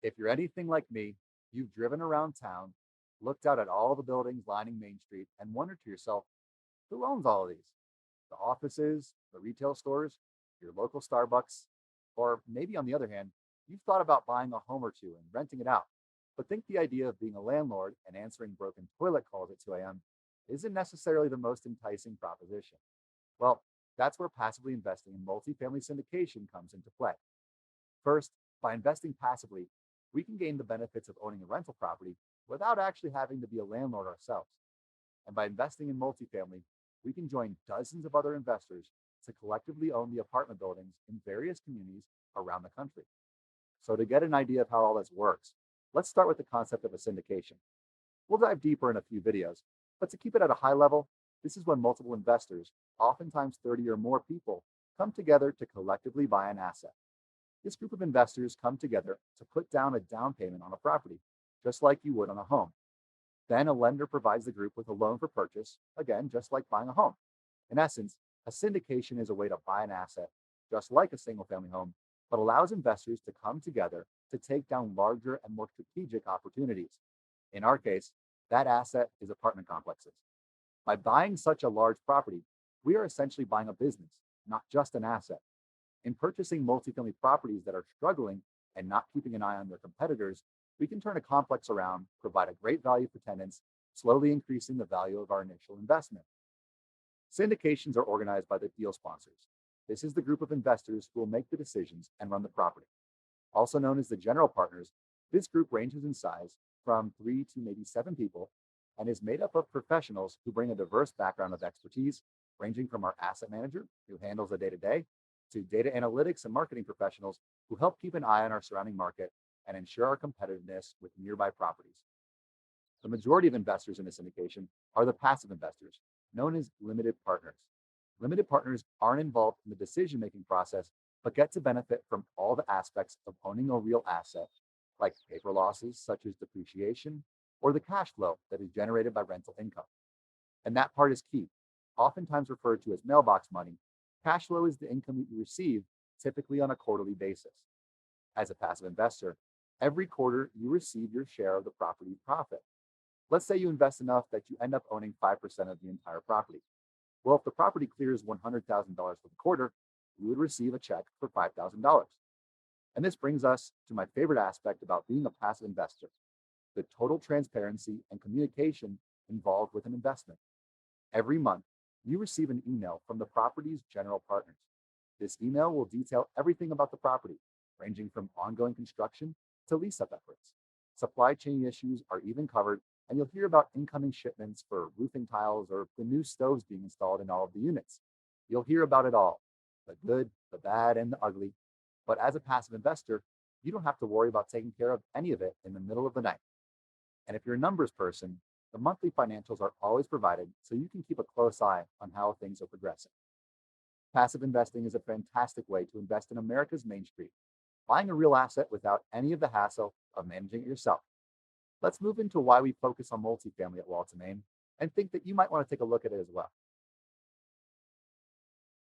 If you're anything like me, you've driven around town, looked out at all the buildings lining Main Street, and wondered to yourself, who owns all of these? The offices, the retail stores, your local Starbucks, or maybe on the other hand, you've thought about buying a home or two and renting it out, but think the idea of being a landlord and answering broken toilet calls at 2 a.m. isn't necessarily the most enticing proposition. Well, that's where passively investing in multifamily syndication comes into play. First, by investing passively, we can gain the benefits of owning a rental property without actually having to be a landlord ourselves. And by investing in multifamily, we can join dozens of other investors to collectively own the apartment buildings in various communities around the country. So, to get an idea of how all this works, let's start with the concept of a syndication. We'll dive deeper in a few videos, but to keep it at a high level, this is when multiple investors, oftentimes 30 or more people, come together to collectively buy an asset. This group of investors come together to put down a down payment on a property, just like you would on a home. Then a lender provides the group with a loan for purchase, again, just like buying a home. In essence, a syndication is a way to buy an asset, just like a single family home, but allows investors to come together to take down larger and more strategic opportunities. In our case, that asset is apartment complexes. By buying such a large property, we are essentially buying a business, not just an asset. In purchasing multifamily properties that are struggling and not keeping an eye on their competitors, we can turn a complex around, provide a great value for tenants, slowly increasing the value of our initial investment. Syndications are organized by the deal sponsors. This is the group of investors who will make the decisions and run the property. Also known as the general partners, this group ranges in size from 3 to maybe 7 people and is made up of professionals who bring a diverse background of expertise, ranging from our asset manager, who handles the day to day, to data analytics and marketing professionals who help keep an eye on our surrounding market and ensure our competitiveness with nearby properties. The majority of investors in a syndication are the passive investors, known as limited partners. Limited partners aren't involved in the decision making process, but get to benefit from all the aspects of owning a real asset, like paper losses such as depreciation or the cash flow that is generated by rental income. And that part is key. Oftentimes referred to as mailbox money, cash flow is the income that you receive, typically on a quarterly basis. As a passive investor, every quarter you receive your share of the property profit. Let's say you invest enough that you end up owning 5% of the entire property. Well, if the property clears $100,000 for the quarter, you would receive a check for $5,000. And this brings us to my favorite aspect about being a passive investor: the total transparency and communication involved with an investment. Every month, you receive an email from the property's general partners. This email will detail everything about the property, ranging from ongoing construction to lease up efforts. Supply chain issues are even covered, and you'll hear about incoming shipments for roofing tiles or the new stoves being installed in all of the units. You'll hear about it all: the good, the bad, and the ugly. But as a passive investor, you don't have to worry about taking care of any of it in the middle of the night. And if you're a numbers person, the monthly financials are always provided so you can keep a close eye on how things are progressing. Passive investing is a fantastic way to invest in America's Main Street, buying a real asset without any of the hassle of managing it yourself. Let's move into why we focus on multifamily at Walton Main and think that you might want to take a look at it as well.